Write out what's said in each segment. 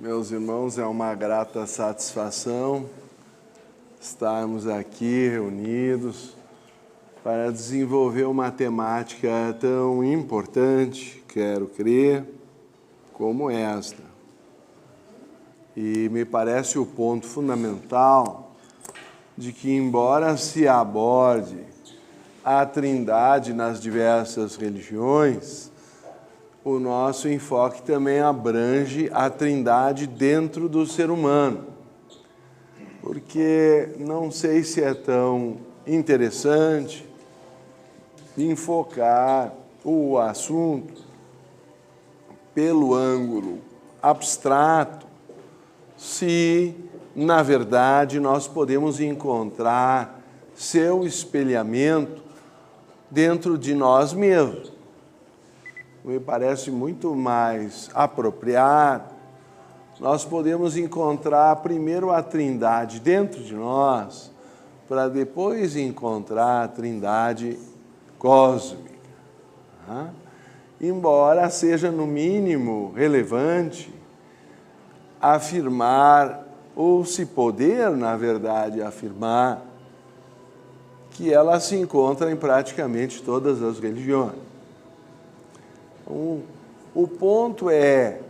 Meus irmãos, é uma grata satisfação estarmos aqui reunidos para desenvolver uma temática tão importante, quero crer, como esta. E me parece o ponto fundamental de que, embora se aborde a Trindade nas diversas religiões, o nosso enfoque também abrange a Trindade dentro do ser humano. Porque não sei se é tão interessante enfocar o assunto pelo ângulo abstrato, se, na verdade, nós podemos encontrar seu espelhamento dentro de nós mesmos. Me parece muito mais apropriado. Nós podemos encontrar primeiro a Trindade dentro de nós, para depois encontrar a Trindade cósmica. Embora seja, no mínimo, relevante afirmar, ou se poder, na verdade, afirmar, que ela se encontra em praticamente todas as religiões. O ponto é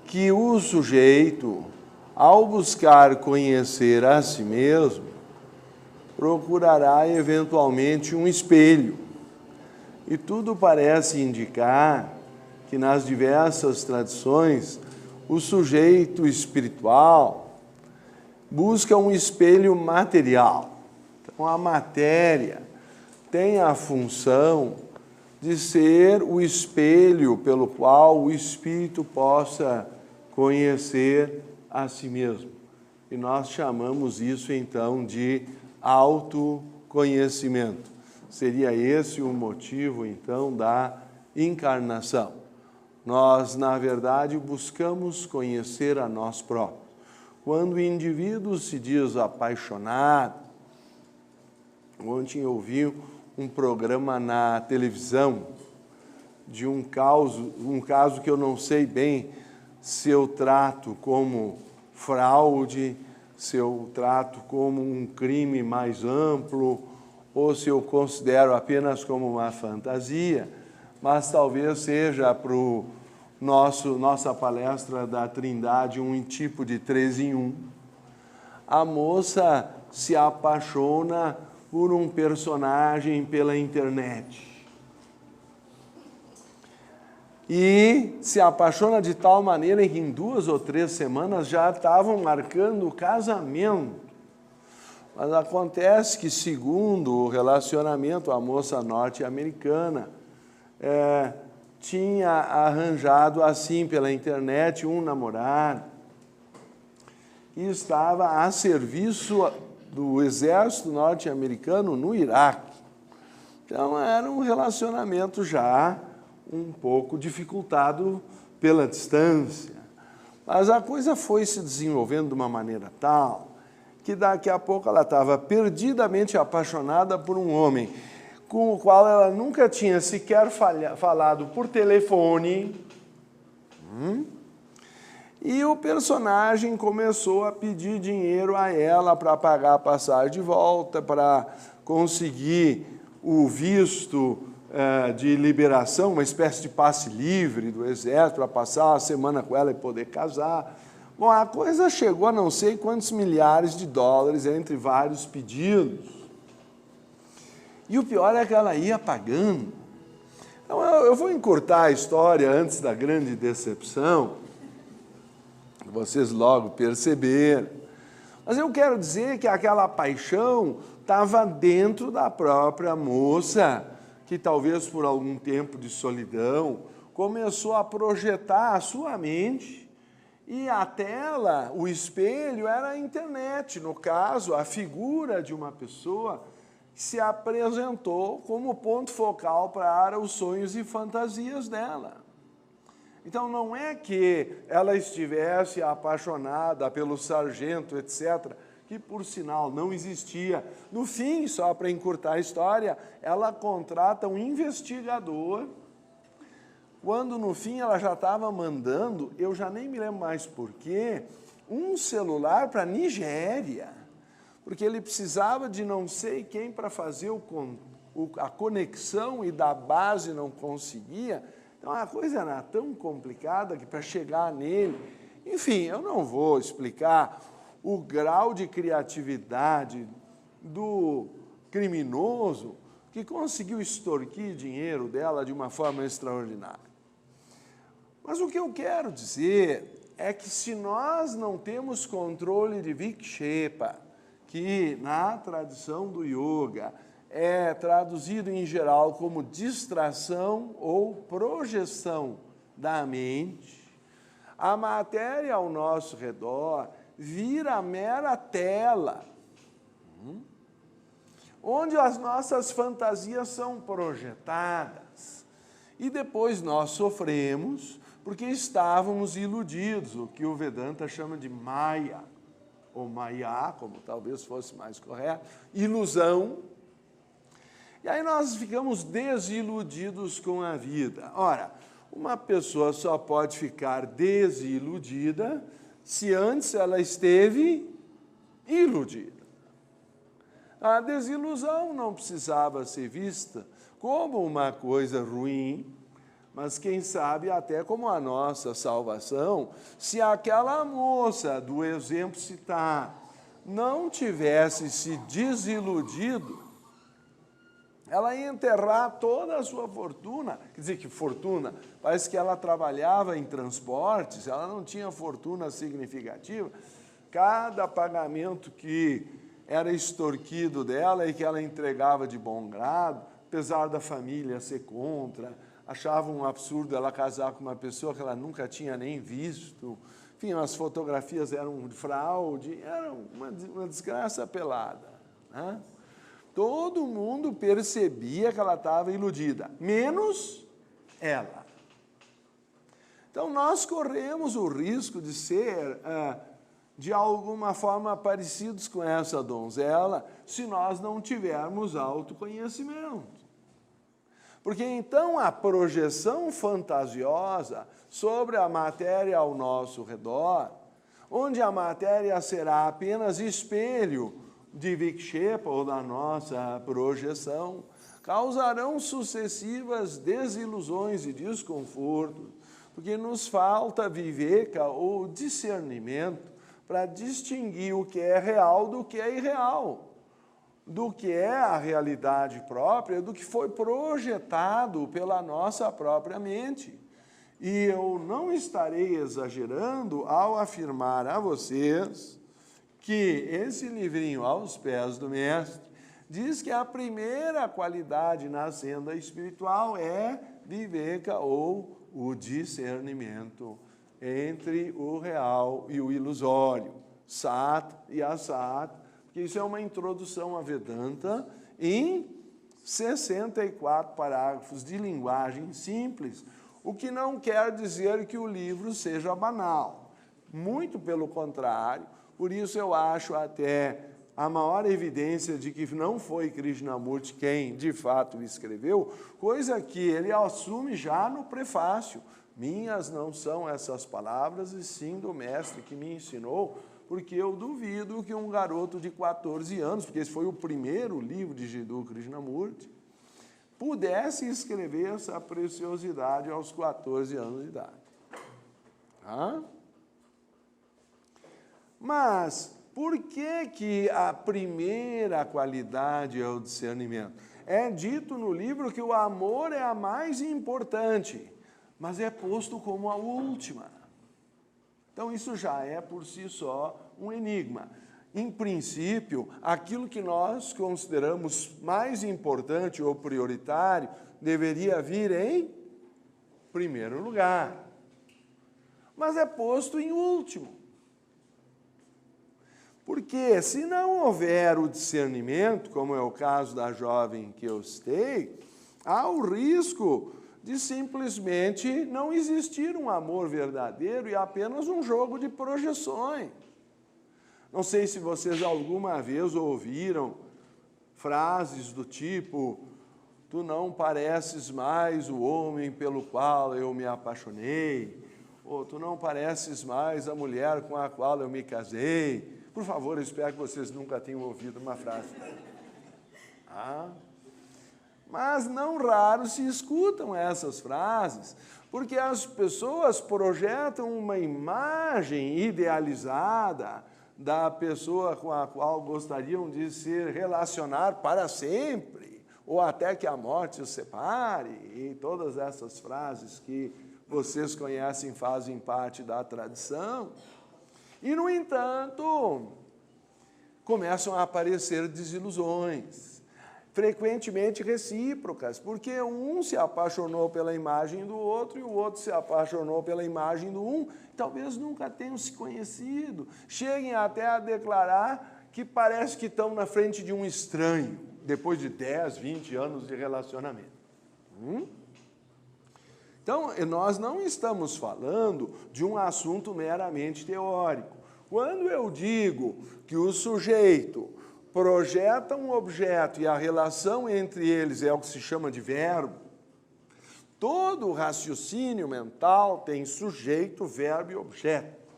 que o sujeito, ao buscar conhecer a si mesmo, procurará eventualmente um espelho. E tudo parece indicar que nas diversas tradições o sujeito espiritual busca um espelho material. Então a matéria tem a função de ser o espelho pelo qual o espírito possa conhecer a si mesmo. E nós chamamos isso, então, de autoconhecimento. Seria esse o motivo, então, da encarnação. Nós, na verdade, buscamos conhecer a nós próprios. Quando o indivíduo se diz apaixonado, ontem eu ouvi um programa na televisão de um caso que eu não sei bem se eu trato como fraude, se eu trato como um crime mais amplo, ou se eu considero apenas como uma fantasia, mas talvez seja para o nossa palestra da Trindade um tipo de 3 em 1. A moça se apaixona por um personagem pela internet. E se apaixona de tal maneira que em 2 ou 3 semanas já estavam marcando o casamento. Mas acontece que, segundo o relacionamento, a moça norte-americana tinha arranjado assim pela internet um namorado e estava a serviço do exército norte-americano no Iraque. Então, era um relacionamento já um pouco dificultado pela distância. Mas a coisa foi se desenvolvendo de uma maneira tal que daqui a pouco ela estava perdidamente apaixonada por um homem com o qual ela nunca tinha sequer falado por telefone. E o personagem começou a pedir dinheiro a ela para pagar a passagem de volta, para conseguir o visto de liberação, uma espécie de passe livre do exército, para passar a semana com ela e poder casar. Bom, a coisa chegou a não sei quantos milhares de dólares entre vários pedidos. E o pior é que ela ia pagando. Então, eu vou encurtar a história antes da grande decepção, vocês logo perceberam. Mas eu quero dizer que aquela paixão estava dentro da própria moça, que talvez por algum tempo de solidão começou a projetar a sua mente, e a tela, o espelho, era a internet, no caso, a figura de uma pessoa que se apresentou como ponto focal para os sonhos e fantasias dela. Então, não é que ela estivesse apaixonada pelo sargento, etc., que, por sinal, não existia. No fim, só para encurtar a história, ela contrata um investigador quando no fim ela já estava mandando, eu já nem me lembro mais porquê, um celular para a Nigéria, porque ele precisava de não sei quem para fazer a conexão e da base não conseguia. Então a coisa era tão complicada que para chegar nele... Enfim, eu não vou explicar o grau de criatividade do criminoso que conseguiu extorquir dinheiro dela de uma forma extraordinária. Mas o que eu quero dizer é que se nós não temos controle de Vikshepa, que na tradição do yoga é traduzido em geral como distração ou projeção da mente, a matéria ao nosso redor vira mera tela, onde as nossas fantasias são projetadas. E depois nós sofremos porque estávamos iludidos, o que o Vedanta chama de Maya, ou Maya, como talvez fosse mais correto, ilusão. E aí nós ficamos desiludidos com a vida. Ora, uma pessoa só pode ficar desiludida se antes ela esteve iludida. A desilusão não precisava ser vista como uma coisa ruim, mas quem sabe até como a nossa salvação, se aquela moça do exemplo citado não tivesse se desiludido, ela ia enterrar toda a sua fortuna. Quer dizer, que fortuna? Parece que ela trabalhava em transportes, ela não tinha fortuna significativa. Cada pagamento que era extorquido dela e que ela entregava de bom grado, apesar da família ser contra, achavam um absurdo ela casar com uma pessoa que ela nunca tinha nem visto. Enfim, as fotografias eram de fraude, era uma desgraça pelada, né? Todo mundo percebia que ela estava iludida, menos ela. Então, nós corremos o risco de ser, de alguma forma, parecidos com essa donzela, se nós não tivermos autoconhecimento. Porque, então, a projeção fantasiosa sobre a matéria ao nosso redor, onde a matéria será apenas espelho de Vikshepa ou da nossa projeção, causarão sucessivas desilusões e desconfortos, porque nos falta viveka ou discernimento para distinguir o que é real do que é irreal, do que é a realidade própria, do que foi projetado pela nossa própria mente. E eu não estarei exagerando ao afirmar a vocês que esse livrinho, Aos Pés do Mestre, diz que a primeira qualidade na senda espiritual é viveka ou o discernimento entre o real e o ilusório, sat e asat, porque isso é uma introdução a Vedanta em 64 parágrafos de linguagem simples, o que não quer dizer que o livro seja banal, muito pelo contrário. Por isso eu acho até a maior evidência de que não foi Krishnamurti quem de fato escreveu, coisa que ele assume já no prefácio. Minhas não são essas palavras, e sim do mestre que me ensinou, porque eu duvido que um garoto de 14 anos, porque esse foi o primeiro livro de Jiddu Krishnamurti, pudesse escrever essa preciosidade aos 14 anos de idade. Mas por que a primeira qualidade é o discernimento? É dito no livro que o amor é a mais importante, mas é posto como a última. Então isso já é por si só um enigma. Em princípio, aquilo que nós consideramos mais importante ou prioritário deveria vir em primeiro lugar, mas é posto em último. Porque se não houver o discernimento, como é o caso da jovem que eu citei, há o risco de simplesmente não existir um amor verdadeiro e apenas um jogo de projeções. Não sei se vocês alguma vez ouviram frases do tipo: tu não pareces mais o homem pelo qual eu me apaixonei, ou tu não pareces mais a mulher com a qual eu me casei. Por favor, eu espero que vocês nunca tenham ouvido uma frase. Mas não raro se escutam essas frases, porque as pessoas projetam uma imagem idealizada da pessoa com a qual gostariam de se relacionar para sempre, ou até que a morte os separe, e todas essas frases que vocês conhecem fazem parte da tradição. E, no entanto, começam a aparecer desilusões, frequentemente recíprocas, porque um se apaixonou pela imagem do outro e o outro se apaixonou pela imagem do um, talvez nunca tenham se conhecido, cheguem até a declarar que parece que estão na frente de um estranho, depois de 10, 20 anos de relacionamento. Então, nós não estamos falando de um assunto meramente teórico. Quando eu digo que o sujeito projeta um objeto e a relação entre eles é o que se chama de verbo, todo raciocínio mental tem sujeito, verbo e objeto.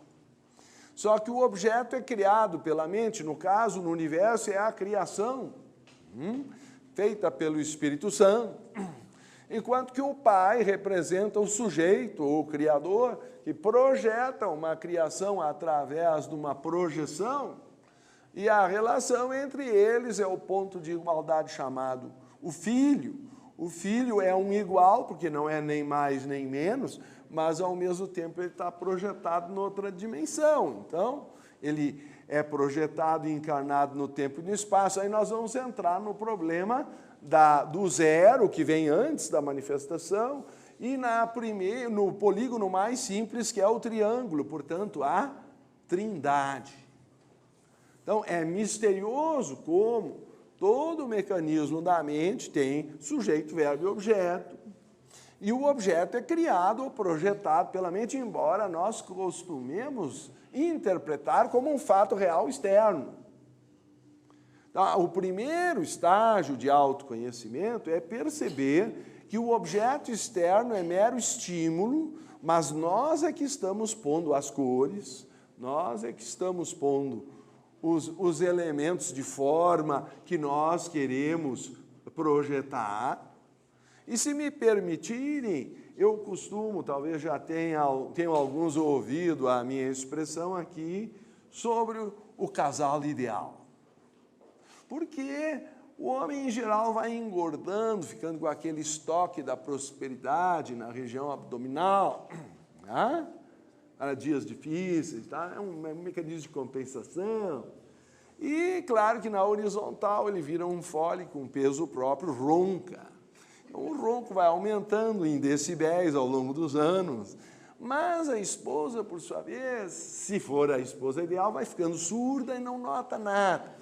Só que o objeto é criado pela mente, no caso, no universo, é a criação, feita pelo Espírito Santo, enquanto que o Pai representa o sujeito, o Criador, que projeta uma criação através de uma projeção, e a relação entre eles é o ponto de igualdade chamado o Filho. O Filho é um igual, porque não é nem mais nem menos, mas ao mesmo tempo ele está projetado em outra dimensão. Então, ele é projetado e encarnado no tempo e no espaço. Aí nós vamos entrar no problema do zero, que vem antes da manifestação, e no polígono mais simples, que é o triângulo, portanto, a trindade. Então, é misterioso como todo o mecanismo da mente tem sujeito, verbo e objeto. E o objeto é criado ou projetado pela mente, embora nós costumemos interpretar como um fato real externo. Então, o primeiro estágio de autoconhecimento é perceber que o objeto externo é mero estímulo, mas nós é que estamos pondo as cores, nós é que estamos pondo os elementos de forma que nós queremos projetar. E se me permitirem, eu costumo, talvez já tenham alguns ouvido a minha expressão aqui, sobre o casal ideal. Porque o homem, em geral, vai engordando, ficando com aquele estoque da prosperidade na região abdominal, para dias difíceis, tá? É um mecanismo de compensação. E, claro, que na horizontal ele vira um fole com peso próprio, ronca. Então, o ronco vai aumentando em decibéis ao longo dos anos, mas a esposa, por sua vez, se for a esposa ideal, vai ficando surda e não nota nada.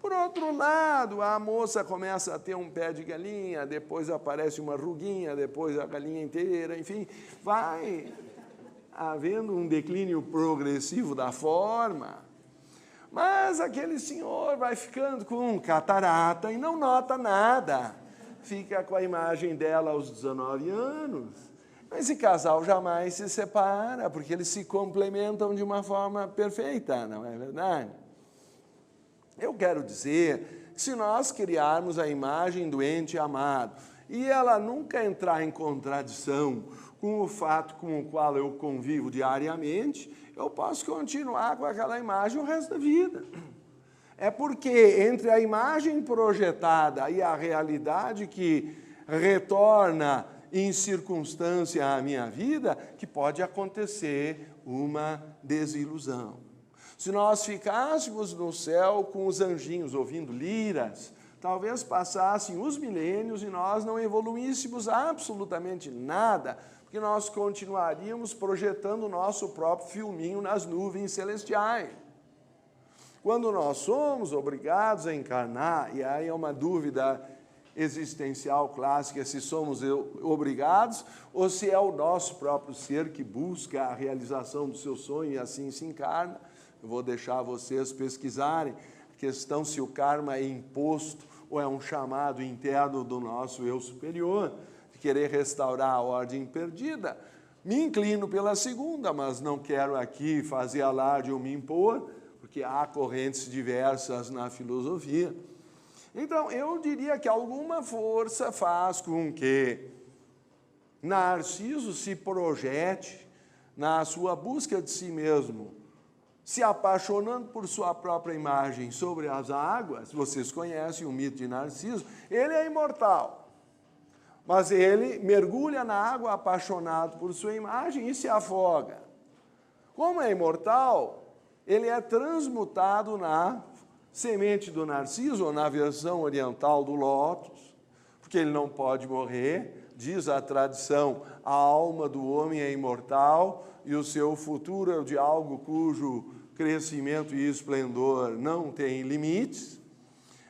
Por outro lado, a moça começa a ter um pé de galinha, depois aparece uma ruguinha, depois a galinha inteira, enfim, vai havendo um declínio progressivo da forma. Mas aquele senhor vai ficando com catarata e não nota nada. Fica com a imagem dela aos 19 anos. Esse casal jamais se separa, porque eles se complementam de uma forma perfeita, não é verdade? Eu quero dizer que se nós criarmos a imagem do ente amado e ela nunca entrar em contradição com o fato com o qual eu convivo diariamente, eu posso continuar com aquela imagem o resto da vida. É porque entre a imagem projetada e a realidade que retorna em circunstância à minha vida, que pode acontecer uma desilusão. Se nós ficássemos no céu com os anjinhos ouvindo liras, talvez passassem os milênios e nós não evoluíssemos absolutamente nada, porque nós continuaríamos projetando o nosso próprio filminho nas nuvens celestiais. Quando nós somos obrigados a encarnar, e aí é uma dúvida existencial clássica, se somos obrigados ou se é o nosso próprio ser que busca a realização do seu sonho e assim se encarna. Eu vou deixar vocês pesquisarem a questão se o karma é imposto ou é um chamado interno do nosso eu superior, de querer restaurar a ordem perdida. Me inclino pela segunda, mas não quero aqui fazer alarde ou me impor, porque há correntes diversas na filosofia. Então, eu diria que alguma força faz com que Narciso se projete na sua busca de si mesmo, se apaixonando por sua própria imagem sobre as águas. Vocês conhecem o mito de Narciso. Ele é imortal, mas ele mergulha na água apaixonado por sua imagem e se afoga. Como é imortal, ele é transmutado na semente do narciso, ou na versão oriental do lótus, porque ele não pode morrer. Diz a tradição, a alma do homem é imortal e o seu futuro é o de algo cujo crescimento e esplendor não tem limites.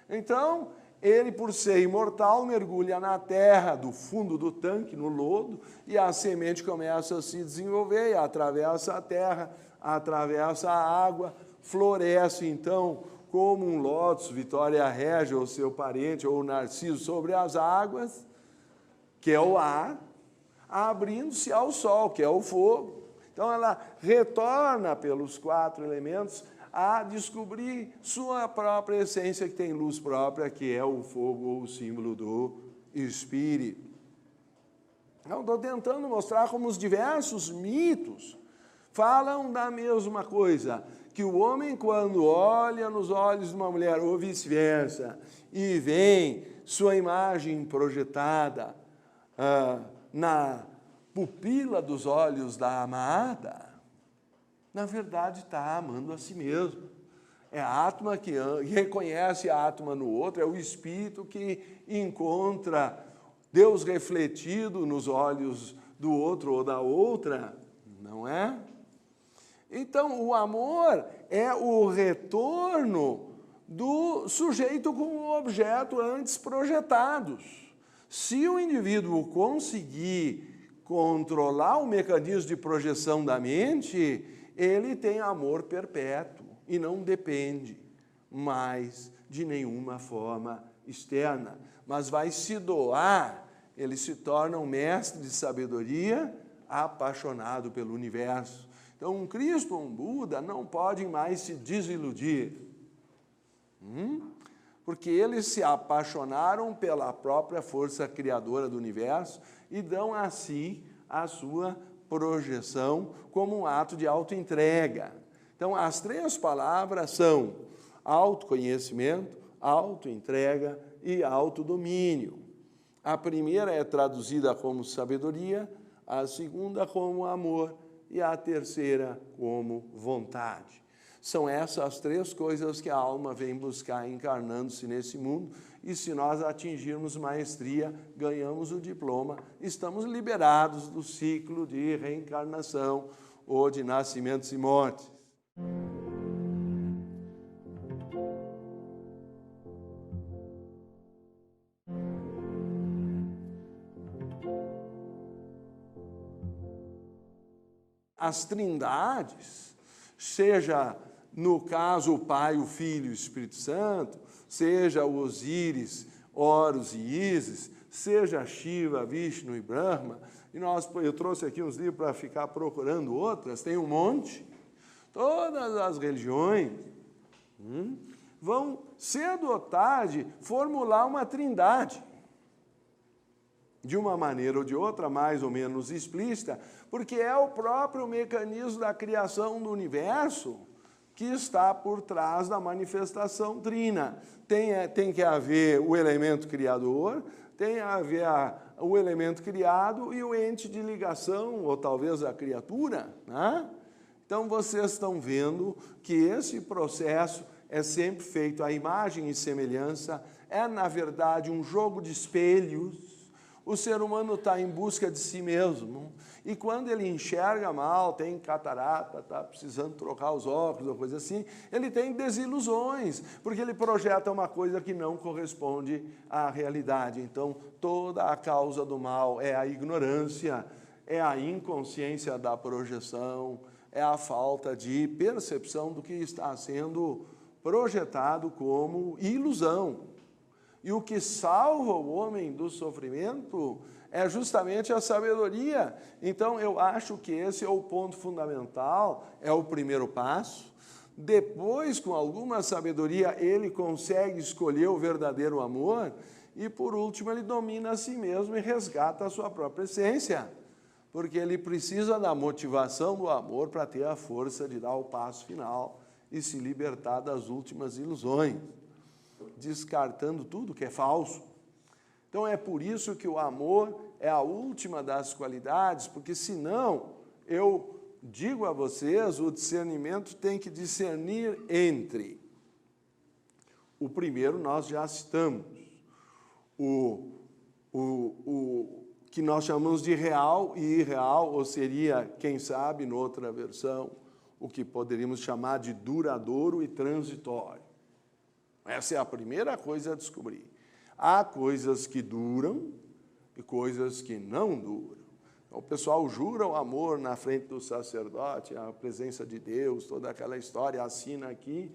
Então, ele, por ser imortal, mergulha na terra, do fundo do tanque, no lodo, e a semente começa a se desenvolver, e atravessa a terra, atravessa a água, floresce, então, como um lótus, Vitória Régia, ou seu parente, ou o narciso, sobre as águas, que é o ar, abrindo-se ao sol, que é o fogo. Então, ela retorna pelos 4 elementos a descobrir sua própria essência, que tem luz própria, que é o fogo, ou o símbolo do Espírito. Então, estou tentando mostrar como os diversos mitos falam da mesma coisa, que o homem, quando olha nos olhos de uma mulher, ou vice-versa, e vem sua imagem projetada na pupila dos olhos da amada, na verdade está amando a si mesmo. É a Atma que reconhece a Atma no outro, é o espírito que encontra Deus refletido nos olhos do outro ou da outra, não é? Então, o amor é o retorno do sujeito com o objeto antes projetados. Se o indivíduo conseguir controlar o mecanismo de projeção da mente, ele tem amor perpétuo e não depende mais de nenhuma forma externa, mas vai se doar, ele se torna um mestre de sabedoria apaixonado pelo universo. Então, um Cristo ou um Buda não podem mais se desiludir, porque eles se apaixonaram pela própria força criadora do universo e dão a si a sua projeção como um ato de autoentrega. Então, as 3 palavras são autoconhecimento, autoentrega e autodomínio. A primeira é traduzida como sabedoria, a segunda como amor e a terceira como vontade. São essas 3 coisas que a alma vem buscar encarnando-se nesse mundo, e se nós atingirmos maestria, ganhamos o diploma, estamos liberados do ciclo de reencarnação ou de nascimentos e mortes. As trindades, seja no caso o Pai, o Filho e o Espírito Santo, seja o Osíris, Horus e Ísis, seja Shiva, Vishnu e Brahma, e eu trouxe aqui uns livros para ficar procurando outras, tem um monte. Todas as religiões vão, cedo ou tarde, formular uma trindade, de uma maneira ou de outra, mais ou menos explícita, porque é o próprio mecanismo da criação do universo que está por trás da manifestação trina. Tem que haver o elemento criador, tem que haver o elemento criado e o ente de ligação, ou talvez a criatura, né? Então, vocês estão vendo que esse processo é sempre feito à imagem e semelhança, é, na verdade, um jogo de espelhos. O ser humano está em busca de si mesmo, e quando ele enxerga mal, tem catarata, está precisando trocar os óculos ou coisa assim, ele tem desilusões, porque ele projeta uma coisa que não corresponde à realidade. Então, toda a causa do mal é a ignorância, é a inconsciência da projeção, é a falta de percepção do que está sendo projetado como ilusão. E o que salva o homem do sofrimento é justamente a sabedoria. Então, eu acho que esse é o ponto fundamental, é o primeiro passo. Depois, com alguma sabedoria, ele consegue escolher o verdadeiro amor. E, por último, ele domina a si mesmo e resgata a sua própria essência. Porque ele precisa da motivação do amor para ter a força de dar o passo final e se libertar das últimas ilusões, descartando tudo que é falso. Então é por isso que o amor é a última das qualidades, porque senão, eu digo a vocês, o discernimento tem que discernir entre. O primeiro nós já citamos, o que nós chamamos de real e irreal, ou seria, quem sabe, noutra versão, o que poderíamos chamar de duradouro e transitório. Essa é a primeira coisa a descobrir. Há coisas que duram e coisas que não duram. Então, o pessoal jura o amor na frente do sacerdote, a presença de Deus, toda aquela história, assina aqui.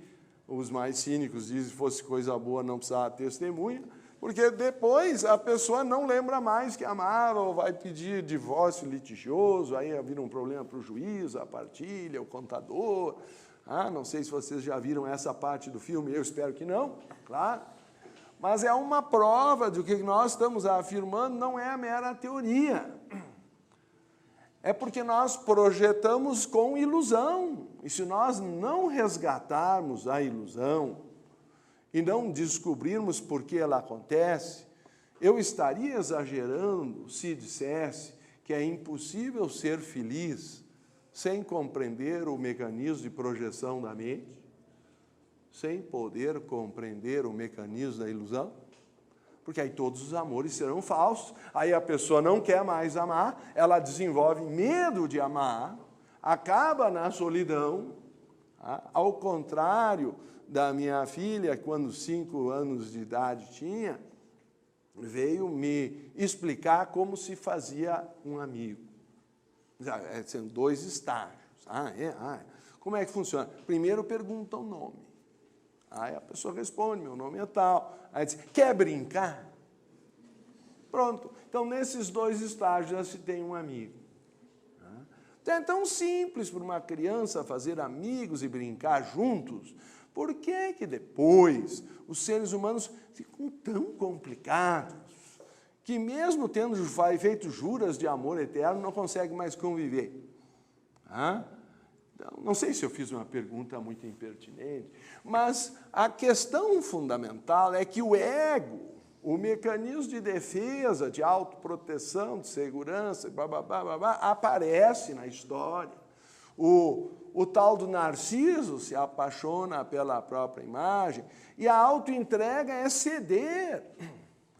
Os mais cínicos dizem que se fosse coisa boa não precisava testemunha, porque depois a pessoa não lembra mais que amava, ou vai pedir divórcio litigioso, aí vira um problema para o juiz, a partilha, o contador. Não sei se vocês já viram essa parte do filme, eu espero que não, claro. Mas é uma prova de que o que nós estamos afirmando não é a mera teoria. É porque nós projetamos com ilusão. E se nós não resgatarmos a ilusão e não descobrirmos por que ela acontece, eu estaria exagerando se dissesse que é impossível ser feliz sem compreender o mecanismo de projeção da mente, sem poder compreender o mecanismo da ilusão, porque aí todos os amores serão falsos, aí a pessoa não quer mais amar, ela desenvolve medo de amar, acaba na solidão, ao contrário da minha filha, quando 5 anos de idade tinha, veio me explicar como se fazia um amigo. São 2 estágios. Como é que funciona? Primeiro pergunta o nome. Aí a pessoa responde, meu nome é tal. Aí diz, quer brincar? Pronto. Então, nesses 2 estágios já se tem um amigo. Então, é tão simples para uma criança fazer amigos e brincar juntos. Por que que depois os seres humanos ficam tão complicados que mesmo tendo feito juras de amor eterno, não conseguem mais conviver? Não sei se eu fiz uma pergunta muito impertinente, mas a questão fundamental é que o ego, o mecanismo de defesa, de autoproteção, de segurança, aparece na história. O tal do Narciso se apaixona pela própria imagem, e a autoentrega é ceder.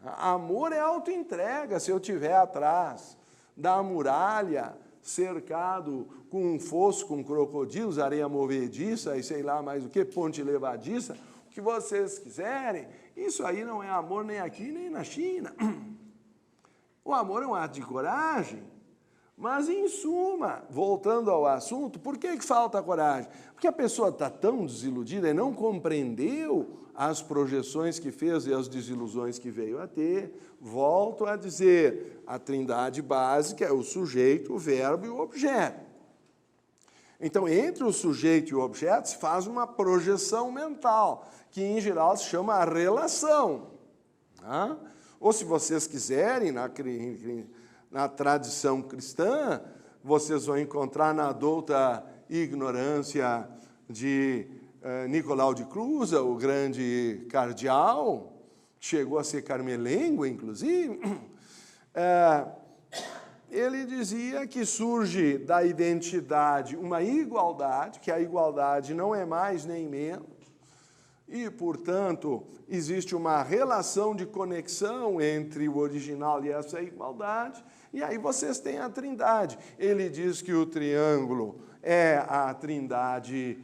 Amor é autoentrega. Se eu estiver atrás da muralha, cercado com um fosso, com crocodilos, areia movediça e sei lá mais o que, ponte levadiça, o que vocês quiserem, isso aí não é amor nem aqui nem na China. O amor é um ato de coragem, mas em suma, voltando ao assunto, por que falta coragem? Porque a pessoa está tão desiludida e não compreendeu as projeções que fez e as desilusões que veio a ter. Volto a dizer, a trindade básica é o sujeito, o verbo e o objeto. Então, entre o sujeito e o objeto se faz uma projeção mental, que em geral se chama a relação. Ou se vocês quiserem, na tradição cristã, vocês vão encontrar na douta ignorância de Nicolau de Cusa, o grande cardeal, chegou a ser carmelengo, inclusive, ele dizia que surge da identidade uma igualdade, que a igualdade não é mais nem menos, e, portanto, existe uma relação de conexão entre o original e essa igualdade, e aí vocês têm a trindade. Ele diz que o triângulo é a trindade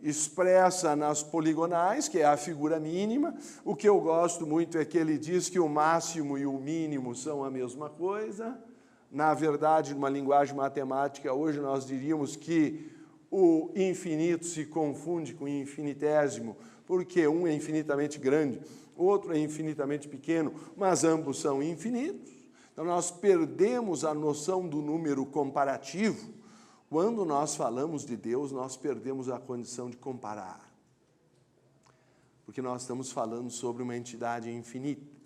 expressa nas poligonais, que é a figura mínima. O que eu gosto muito é que ele diz que o máximo e o mínimo são a mesma coisa. Na verdade, numa linguagem matemática, hoje nós diríamos que o infinito se confunde com o infinitésimo, porque um é infinitamente grande, outro é infinitamente pequeno, mas ambos são infinitos. Então nós perdemos a noção do número comparativo. Quando nós falamos de Deus, nós perdemos a condição de comparar. Porque nós estamos falando sobre uma entidade infinita.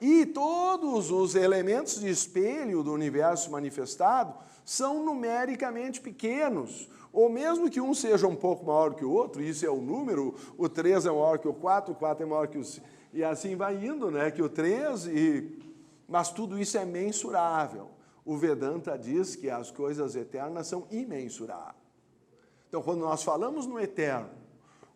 E todos os elementos de espelho do universo manifestado são numericamente pequenos, ou mesmo que um seja um pouco maior que o outro, isso é o número, o 3 é maior que o 4 é maior que o 5, e assim vai indo, né? Que o 3, mas tudo isso é mensurável. O Vedanta diz que as coisas eternas são imensuráveis. Então, quando nós falamos no eterno,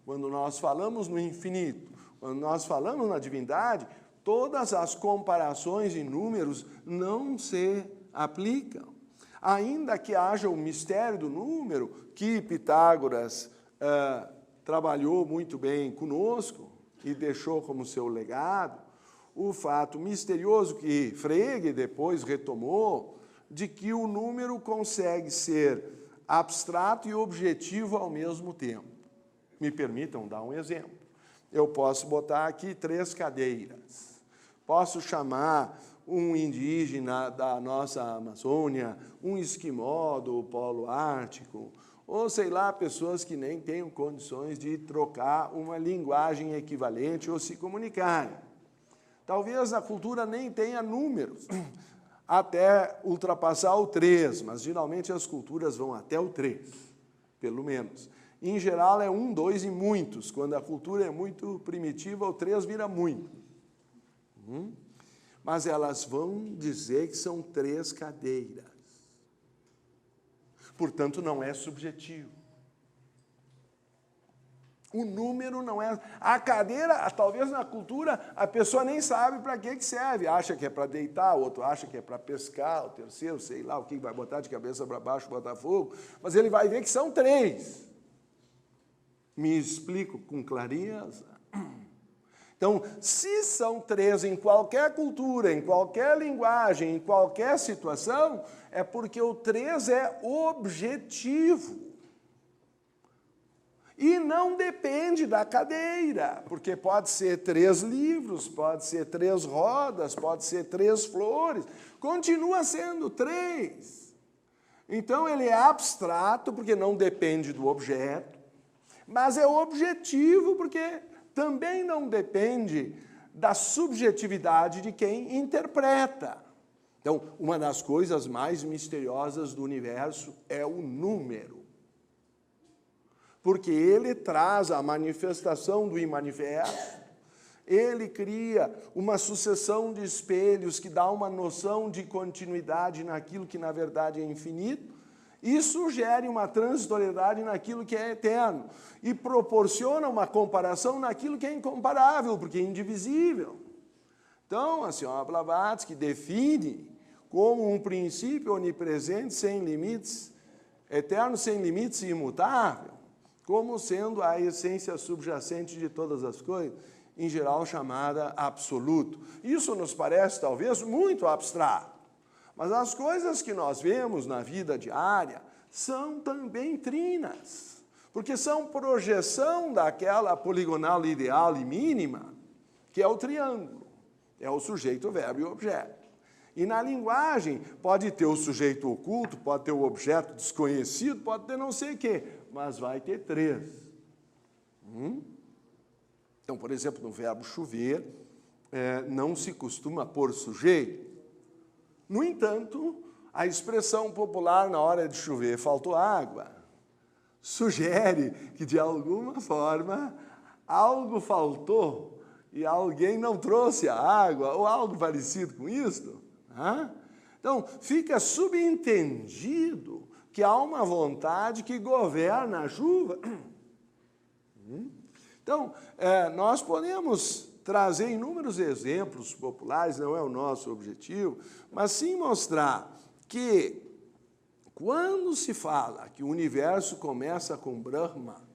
quando nós falamos no infinito, quando nós falamos na divindade, todas as comparações em números não se aplicam. Ainda que haja o mistério do número, que Pitágoras trabalhou muito bem conosco e deixou como seu legado, o fato misterioso que Frege depois retomou, de que o número consegue ser abstrato e objetivo ao mesmo tempo. Me permitam dar um exemplo. Eu posso botar aqui 3 cadeiras. Posso chamar um indígena da nossa Amazônia, um esquimó do Polo Ártico, ou sei lá, pessoas que nem tenham condições de trocar uma linguagem equivalente ou se comunicarem. Talvez a cultura nem tenha números até ultrapassar o 3, mas geralmente as culturas vão até o 3, pelo menos. Em geral é 1, 2 e muitos. Quando a cultura é muito primitiva, o 3 vira muito. Mas elas vão dizer que são 3 cadeiras. Portanto, não é subjetivo. O número não é... A cadeira, talvez na cultura, a pessoa nem sabe para que serve. Acha que é para deitar, o outro acha que é para pescar, o terceiro, sei lá, o que vai botar de cabeça para baixo, botar fogo. Mas ele vai ver que são 3. Me explico com clareza? Então, se são 3 em qualquer cultura, em qualquer linguagem, em qualquer situação, é porque o 3 é objetivo. E não depende da cadeira, porque pode ser 3 livros, pode ser 3 rodas, pode ser 3 flores, continua sendo 3. Então, ele é abstrato, porque não depende do objeto, mas é objetivo, porque também não depende da subjetividade de quem interpreta. Então, uma das coisas mais misteriosas do universo é o número. Porque ele traz a manifestação do imanifesto, ele cria uma sucessão de espelhos que dá uma noção de continuidade naquilo que, na verdade, é infinito, e sugere uma transitoriedade naquilo que é eterno, e proporciona uma comparação naquilo que é incomparável, porque é indivisível. Então, a senhora Blavatsky define como um princípio onipresente, sem limites, eterno, sem limites e imutável, como sendo a essência subjacente de todas as coisas, em geral chamada absoluto. Isso nos parece, talvez, muito abstrato. Mas as coisas que nós vemos na vida diária são também trinas, porque são projeção daquela poligonal ideal e mínima, que é o triângulo, é o sujeito, verbo e objeto. E na linguagem pode ter o sujeito oculto, pode ter o objeto desconhecido, pode ter não sei o quê, mas vai ter 3. Então, por exemplo, no verbo chover, não se costuma pôr sujeito. No entanto, a expressão popular na hora de chover, faltou água, sugere que, de alguma forma, algo faltou e alguém não trouxe a água, ou algo parecido com isso. Então, fica subentendido que há uma vontade que governa a chuva. Então, nós podemos trazer inúmeros exemplos populares, não é o nosso objetivo, mas sim mostrar que, quando se fala que o universo começa com Brahma,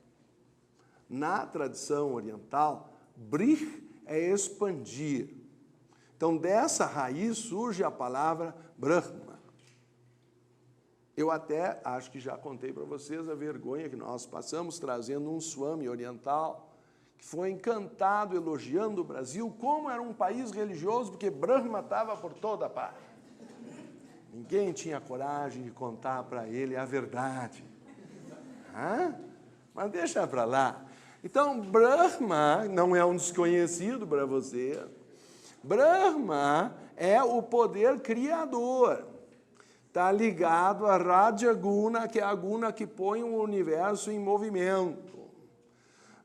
na tradição oriental, Brih é expandir. Então, dessa raiz surge a palavra Brahma. Eu até acho que já contei para vocês a vergonha que nós passamos trazendo um Swami oriental, que foi encantado, elogiando o Brasil, como era um país religioso, porque Brahma estava por toda parte. Ninguém tinha coragem de contar para ele a verdade. Mas deixa para lá. Então, Brahma não é um desconhecido para você. Brahma é o poder criador. Está ligado a Raja Guna, que é a guna que põe o universo em movimento.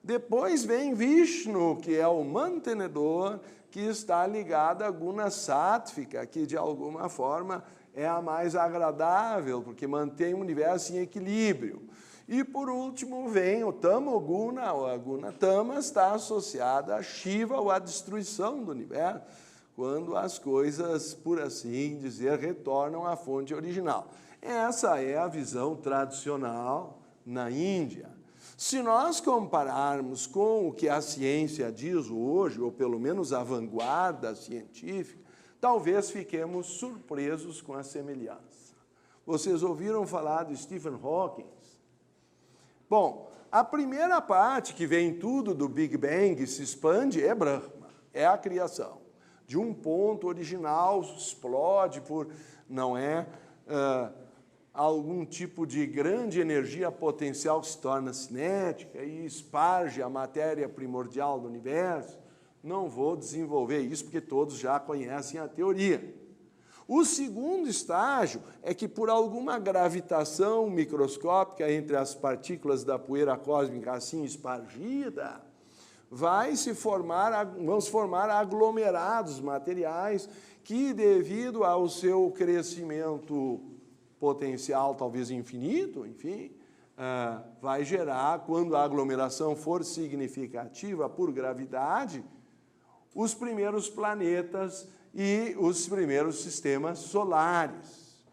Depois vem Vishnu, que é o mantenedor, que está ligado à guna sátvica, que de alguma forma é a mais agradável, porque mantém o universo em equilíbrio. E por último vem o Tamoguna, ou a guna Tamas, está associada a Shiva, ou a destruição do universo, quando as coisas, por assim dizer, retornam à fonte original. Essa é a visão tradicional na Índia. Se nós compararmos com o que a ciência diz hoje, ou pelo menos a vanguarda científica, talvez fiquemos surpresos com a semelhança. Vocês ouviram falar de Stephen Hawking? Bom, a primeira parte que vem tudo do Big Bang e se expande é Brahma, é a criação. De um ponto original, explode por, não é, algum tipo de grande energia potencial que se torna cinética e esparge a matéria primordial do universo. Não vou desenvolver isso, porque todos já conhecem a teoria. O segundo estágio é que, por alguma gravitação microscópica entre as partículas da poeira cósmica assim espargida, vão se formar aglomerados materiais que, devido ao seu crescimento potencial, talvez infinito, enfim, vai gerar, quando a aglomeração for significativa por gravidade, os primeiros planetas e os primeiros sistemas solares.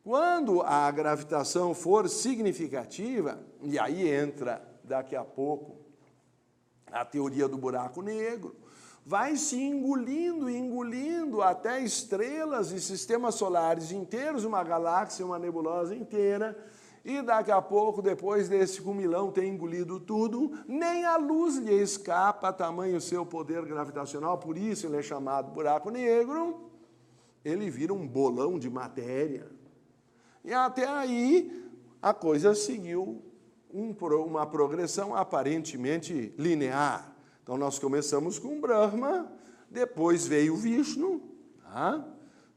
Quando a gravitação for significativa, e aí entra daqui a pouco a teoria do buraco negro, vai se engolindo até estrelas e sistemas solares inteiros, uma galáxia, uma nebulosa inteira, e daqui a pouco, depois desse cumilão ter engolido tudo, nem a luz lhe escapa, tamanho o seu poder gravitacional, por isso ele é chamado buraco negro, ele vira um bolão de matéria. E até aí a coisa seguiu uma progressão aparentemente linear. Então nós começamos com Brahma, depois veio Vishnu,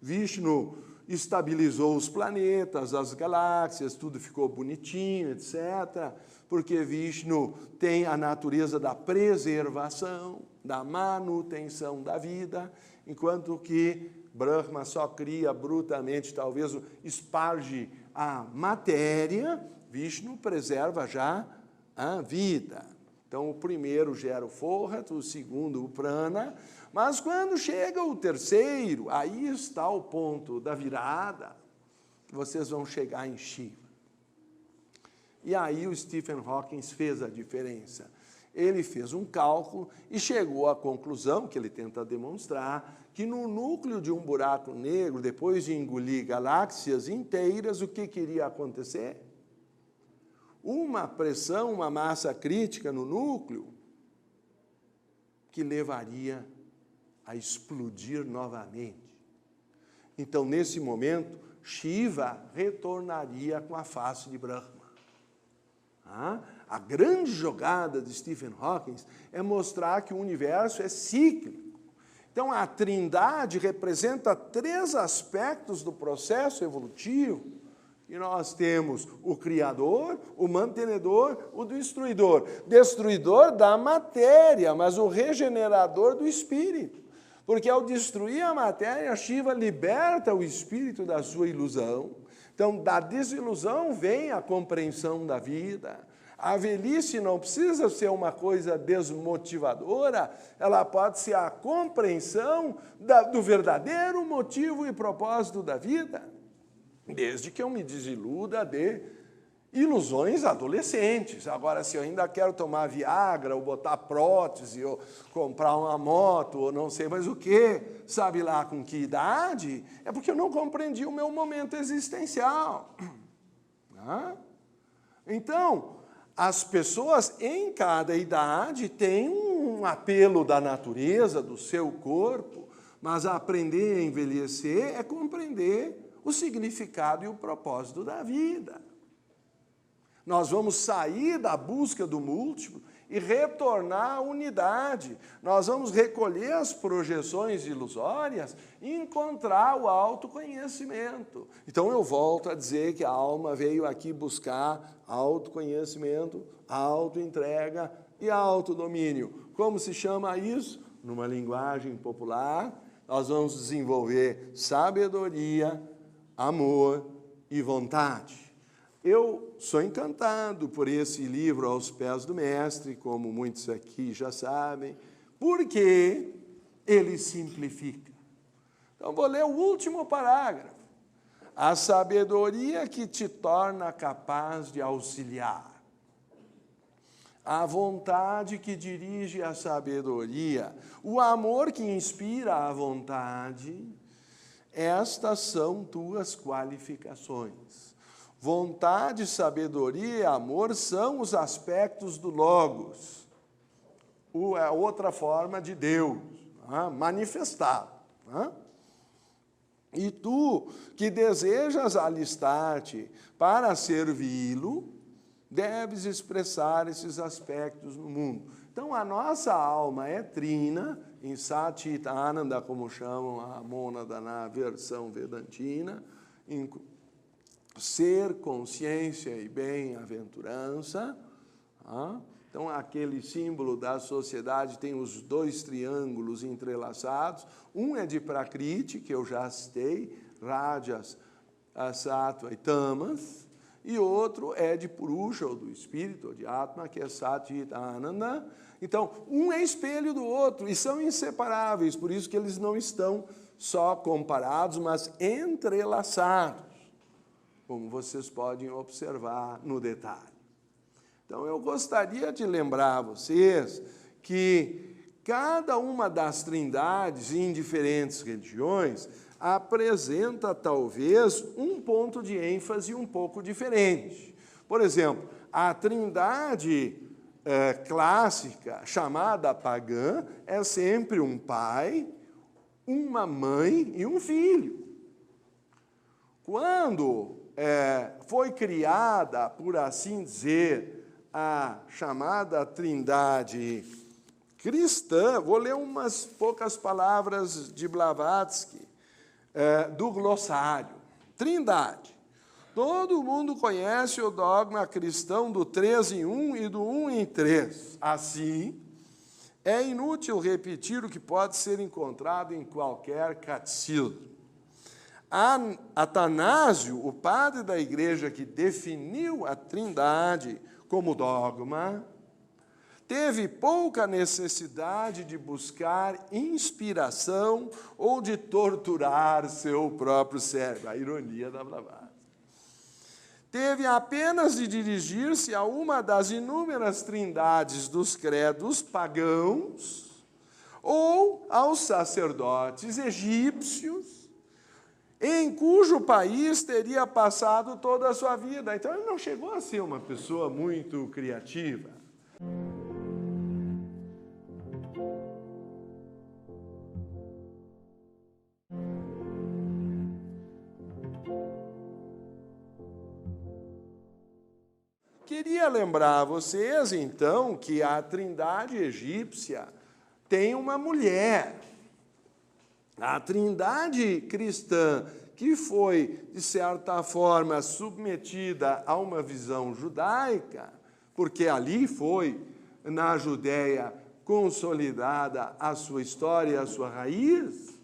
Vishnu estabilizou os planetas, as galáxias, tudo ficou bonitinho, etc., porque Vishnu tem a natureza da preservação, da manutenção da vida, enquanto que Brahma só cria brutamente, talvez esparge a matéria, Vishnu preserva já a vida. Então, o primeiro gera o Forrat, o segundo o Prana, mas quando chega o terceiro, aí está o ponto da virada, vocês vão chegar em Shiva. E aí o Stephen Hawking fez a diferença. Ele fez um cálculo e chegou à conclusão, que ele tenta demonstrar, que no núcleo de um buraco negro, depois de engolir galáxias inteiras, o que iria acontecer? Uma pressão, uma massa crítica no núcleo que levaria a explodir novamente. Então, nesse momento, Shiva retornaria com a face de Brahma. A grande jogada de Stephen Hawking é mostrar que o universo é cíclico. Então, a Trindade representa 3 aspectos do processo evolutivo. E nós temos o Criador, o Mantenedor, o Destruidor. Destruidor da matéria, mas o regenerador do espírito. Porque ao destruir a matéria, Shiva liberta o espírito da sua ilusão. Então, da desilusão vem a compreensão da vida. A velhice não precisa ser uma coisa desmotivadora, ela pode ser a compreensão do verdadeiro motivo e propósito da vida. Desde que eu me desiluda de ilusões adolescentes. Agora, se eu ainda quero tomar Viagra, ou botar prótese, ou comprar uma moto, ou não sei mais o que, sabe lá com que idade, é porque eu não compreendi o meu momento existencial. Tá? Então, as pessoas em cada idade têm um apelo da natureza, do seu corpo, mas aprender a envelhecer é compreender o significado e o propósito da vida. Nós vamos sair da busca do múltiplo e retornar à unidade. Nós vamos recolher as projeções ilusórias e encontrar o autoconhecimento. Então eu volto a dizer que a alma veio aqui buscar autoconhecimento, autoentrega e autodomínio. Como se chama isso? Numa linguagem popular, nós vamos desenvolver sabedoria, amor e vontade. Eu sou encantado por esse livro Aos Pés do Mestre, como muitos aqui já sabem, porque ele simplifica. Então, vou ler o último parágrafo. A sabedoria que te torna capaz de auxiliar. A vontade que dirige a sabedoria. O amor que inspira a vontade. Estas são tuas qualificações. Vontade, sabedoria e amor são os aspectos do Logos, a outra forma de Deus, manifestado. E tu, que desejas alistar-te para servi-lo, deves expressar esses aspectos no mundo. Então, a nossa alma é trina, em Satchita Ananda, como chamam a mônada na versão vedantina, em ser, consciência e bem-aventurança. Então, aquele símbolo da sociedade tem os dois triângulos entrelaçados. Um é de Prakriti, que eu já citei, Rajas, Sattva e Tamas. E outro é de Purusha, ou do espírito, ou de Atma, que é Satchita Ananda. Então, um é espelho do outro e são inseparáveis, por isso que eles não estão só comparados, mas entrelaçados, como vocês podem observar no detalhe. Então, eu gostaria de lembrar a vocês que cada uma das trindades em diferentes religiões apresenta, talvez, um ponto de ênfase um pouco diferente. Por exemplo, a trindade clássica, chamada pagã, é sempre um pai, uma mãe e um filho. Quando foi criada, por assim dizer, a chamada trindade cristã, vou ler umas poucas palavras de Blavatsky, do glossário. Trindade. Todo mundo conhece o dogma cristão do 3 em 1 e do 1 em 3. Assim, é inútil repetir o que pode ser encontrado em qualquer catecismo. Atanásio, o padre da igreja que definiu a trindade como dogma, teve pouca necessidade de buscar inspiração ou de torturar seu próprio cérebro. A ironia da Blavatsky. Teve apenas de dirigir-se a uma das inúmeras trindades dos credos pagãos ou aos sacerdotes egípcios, em cujo país teria passado toda a sua vida. Então, ele não chegou a ser uma pessoa muito criativa. Queria lembrar a vocês, então, que a trindade egípcia tem uma mulher. A trindade cristã, que foi, de certa forma, submetida a uma visão judaica, porque ali foi, na Judéia, consolidada a sua história, a sua raiz,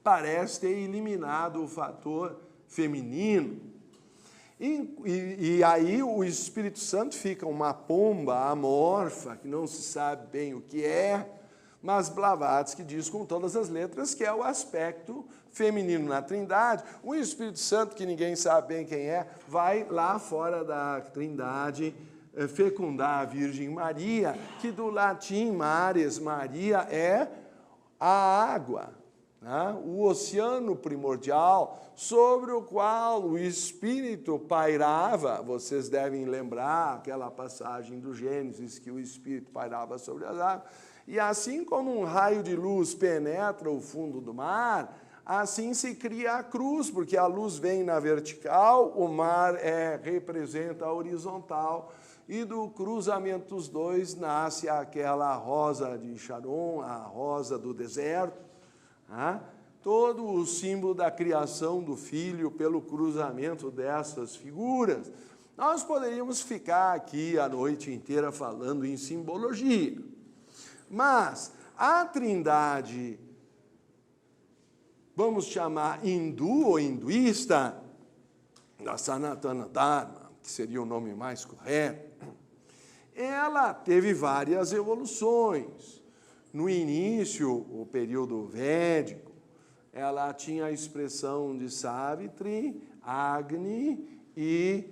parece ter eliminado o fator feminino. E aí o Espírito Santo fica uma pomba amorfa, que não se sabe bem o que é, mas Blavatsky diz com todas as letras que é o aspecto feminino na Trindade. O Espírito Santo, que ninguém sabe bem quem é, vai lá fora da Trindade fecundar a Virgem Maria, que do latim mares, Maria, é a água. né? O oceano primordial sobre o qual o Espírito pairava. Vocês devem lembrar aquela passagem do Gênesis que o Espírito pairava sobre as águas. E assim como um raio de luz penetra o fundo do mar, assim se cria a cruz, porque a luz vem na vertical, o mar representa a horizontal, e do cruzamento dos dois nasce aquela rosa de Sharon, a rosa do deserto, né? Todo o símbolo da criação do Filho pelo cruzamento dessas figuras. Nós poderíamos ficar aqui a noite inteira falando em simbologia, mas a Trindade, vamos chamar hindu ou hinduísta, da Sanatana Dharma, que seria o nome mais correto, ela teve várias evoluções. No início, o período védico, ela tinha a expressão de Savitri, Agni e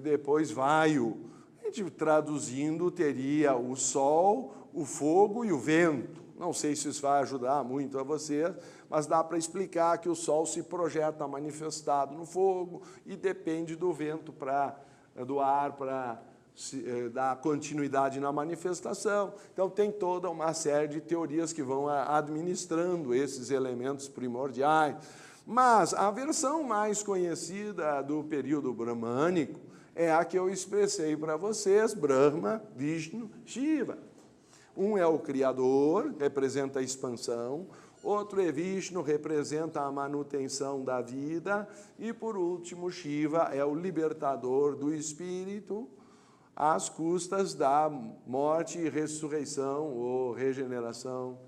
depois Vayu. A gente traduzindo teria o sol, o fogo e o vento. Não sei se isso vai ajudar muito a vocês, mas dá para explicar que o sol se projeta manifestado no fogo e depende do vento, do ar, para dar continuidade na manifestação. Então, tem toda uma série de teorias que vão administrando esses elementos primordiais. Mas a versão mais conhecida do período brahmânico é a que eu expressei para vocês: Brahma, Vishnu, Shiva. Um é o Criador, representa a expansão, outro é Vishnu, representa a manutenção da vida, e, por último, Shiva é o libertador do espírito, às custas da morte e ressurreição ou regeneração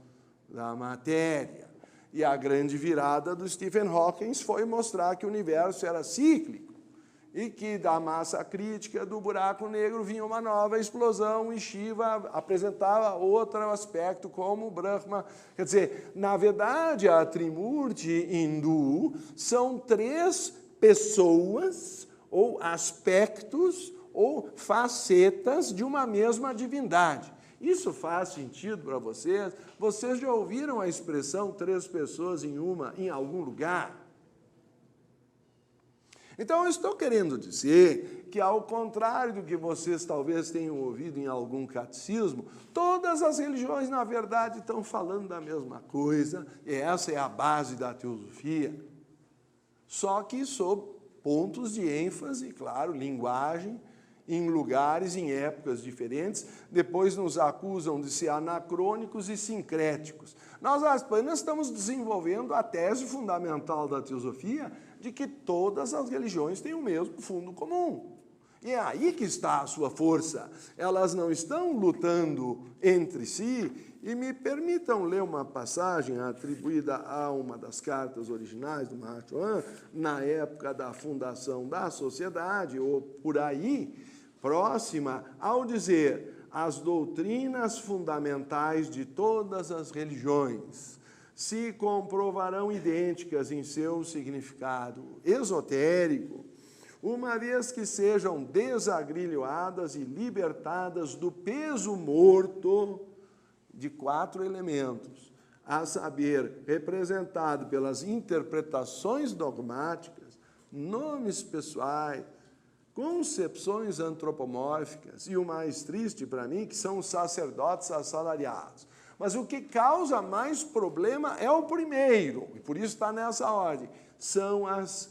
da matéria. E a grande virada do Stephen Hawking foi mostrar que o universo era cíclico e que da massa crítica do buraco negro vinha uma nova explosão e Shiva apresentava outro aspecto como Brahma. Quer dizer, na verdade, a Trimurti hindu são 3 pessoas ou aspectos ou facetas de uma mesma divindade. Isso faz sentido para vocês? Vocês já ouviram a expressão 3 pessoas em uma, em algum lugar? Então, eu estou querendo dizer que, ao contrário do que vocês talvez tenham ouvido em algum catecismo, todas as religiões, na verdade, estão falando da mesma coisa, e essa é a base da teosofia, só que sob pontos de ênfase, claro, linguagem, em lugares, em épocas diferentes. Depois nos acusam de ser anacrônicos e sincréticos. Nós apenas estamos desenvolvendo a tese fundamental da teosofia de que todas as religiões têm o mesmo fundo comum. E é aí que está a sua força. Elas não estão lutando entre si. E me permitam ler uma passagem atribuída a uma das cartas originais do Maha Chohan, na época da fundação da sociedade, ou por aí, próxima, ao dizer: as doutrinas fundamentais de todas as religiões se comprovarão idênticas em seu significado esotérico, uma vez que sejam desagrilhoadas e libertadas do peso morto de 4 elementos, a saber, representado pelas interpretações dogmáticas, nomes pessoais, concepções antropomórficas e o mais triste para mim, que são os sacerdotes assalariados. Mas o que causa mais problema é o primeiro, e por isso está nessa ordem, são as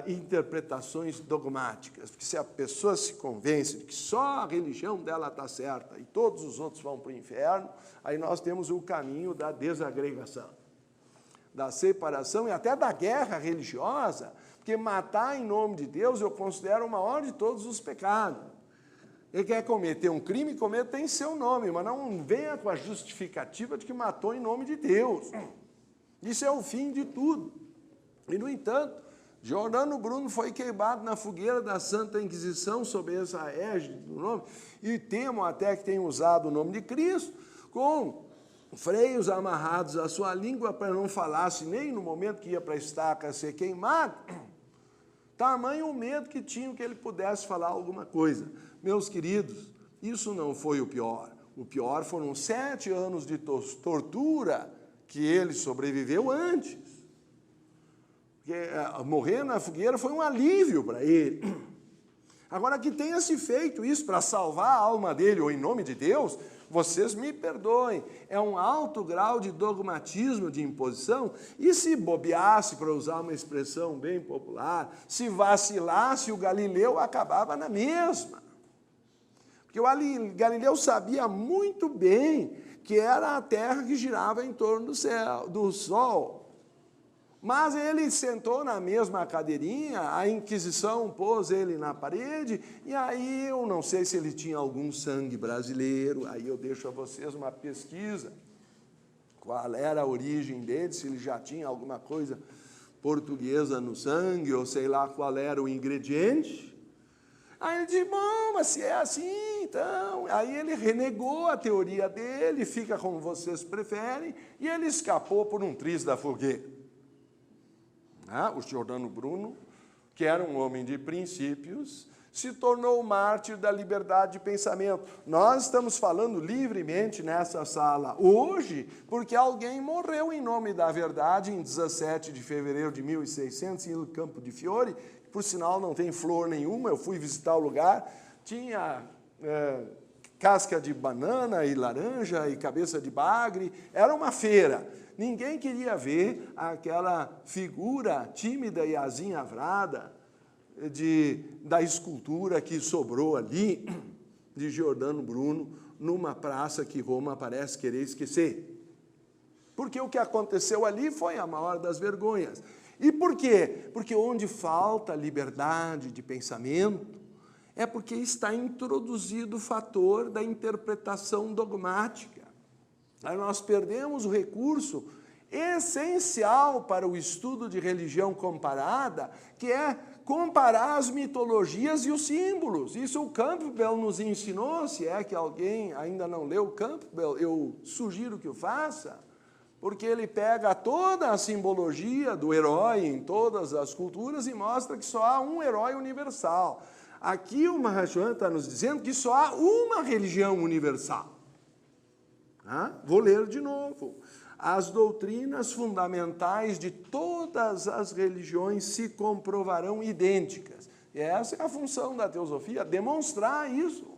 interpretações dogmáticas, porque se a pessoa se convence de que só a religião dela está certa e todos os outros vão para o inferno, aí nós temos o caminho da desagregação, da separação e até da guerra religiosa, porque matar em nome de Deus eu considero o maior de todos os pecados. Ele quer cometer um crime, cometa em seu nome, mas não venha com a justificativa de que matou em nome de Deus. Isso é o fim de tudo. E, no entanto, Giordano Bruno foi queimado na fogueira da Santa Inquisição sob essa égide do nome, e temo até que tenha usado o nome de Cristo, com freios amarrados à sua língua para não falasse nem no momento que ia para a estaca ser queimado. Tamanho o medo que tinham que ele pudesse falar alguma coisa. Meus queridos, isso não foi o pior. O pior foram 7 anos de tortura que ele sobreviveu antes. Porque morrer na fogueira foi um alívio para ele. Agora, que tenha se feito isso para salvar a alma dele, ou em nome de Deus, vocês me perdoem, é um alto grau de dogmatismo, de imposição, e se bobeasse, para usar uma expressão bem popular, se vacilasse, o Galileu acabava na mesma. Porque o Galileu sabia muito bem que era a terra que girava em torno do sol. Mas ele sentou na mesma cadeirinha, a Inquisição pôs ele na parede, e aí eu não sei se ele tinha algum sangue brasileiro, aí eu deixo a vocês uma pesquisa, qual era a origem dele, se ele já tinha alguma coisa portuguesa no sangue, ou sei lá qual era o ingrediente. Aí ele disse, bom, mas se é assim, então... Aí ele renegou a teoria dele, fica como vocês preferem, e ele escapou por um triz da fogueira. O Giordano Bruno, que era um homem de princípios, se tornou o mártir da liberdade de pensamento. Nós estamos falando livremente nessa sala hoje, porque alguém morreu em nome da verdade em 17 de fevereiro de 1600, em Campo de Fiore, por sinal não tem flor nenhuma, eu fui visitar o lugar, tinha casca de banana e laranja e cabeça de bagre, era uma feira. Ninguém queria ver aquela figura tímida e azinhavrada da escultura que sobrou ali, de Giordano Bruno, numa praça que Roma parece querer esquecer. Porque o que aconteceu ali foi a maior das vergonhas. E por quê? Porque onde falta liberdade de pensamento, é porque está introduzido o fator da interpretação dogmática. Aí nós perdemos o recurso essencial para o estudo de religião comparada, que é comparar as mitologias e os símbolos. Isso o Campbell nos ensinou, se é que alguém ainda não leu Campbell, eu sugiro que o faça, porque ele pega toda a simbologia do herói em todas as culturas e mostra que só há um herói universal. Aqui o Mahachohan está nos dizendo que só há uma religião universal. Vou ler de novo. As doutrinas fundamentais de todas as religiões se comprovarão idênticas. E essa é a função da teosofia, demonstrar isso.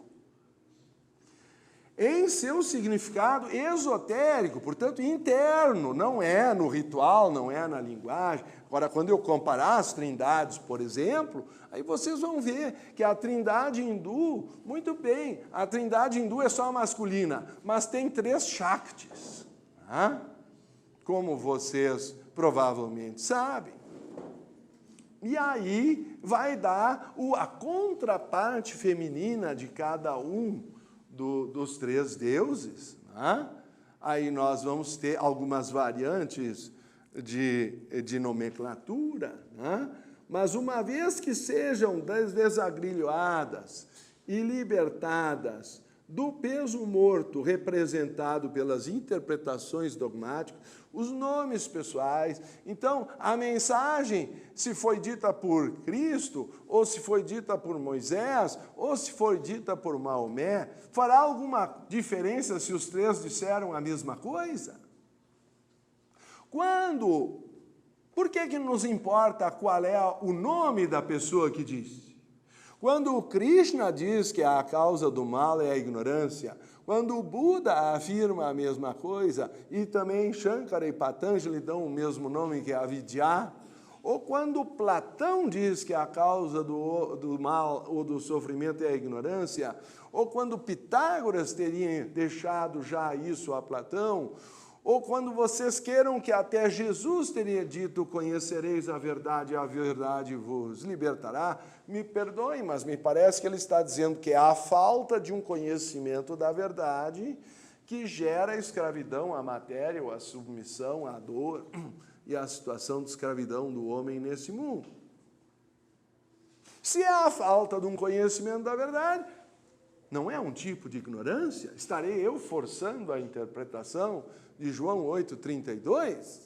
Em seu significado esotérico, portanto interno, não é no ritual, não é na linguagem. Agora, quando eu comparar as trindades, por exemplo, aí vocês vão ver que a trindade hindu, muito bem, a trindade hindu é só masculina, mas tem 3 Shaktis, como vocês provavelmente sabem. E aí vai dar a contraparte feminina de cada um dos 3 deuses. Aí nós vamos ter algumas variantes de nomenclatura, mas uma vez que sejam desagrilhoadas e libertadas do peso morto representado pelas interpretações dogmáticas, os nomes pessoais. Então, a mensagem, se foi dita por Cristo, ou se foi dita por Moisés, ou se foi dita por Maomé, fará alguma diferença se os 3 disseram a mesma coisa? Por que nos importa qual é o nome da pessoa que disse? Quando o Krishna diz que a causa do mal é a ignorância, quando o Buda afirma a mesma coisa, e também Shankara e Patanjali dão o mesmo nome que é Avidya, ou quando Platão diz que a causa do mal ou do sofrimento é a ignorância, ou quando Pitágoras teria deixado já isso a Platão, ou quando vocês queiram que até Jesus teria dito, conhecereis a verdade vos libertará, me perdoem, mas me parece que ele está dizendo que é a falta de um conhecimento da verdade que gera a escravidão, a matéria, ou a submissão, a dor e a situação de escravidão do homem nesse mundo. Se é a falta de um conhecimento da verdade, não é um tipo de ignorância? Estarei eu forçando a interpretação de João 8,32?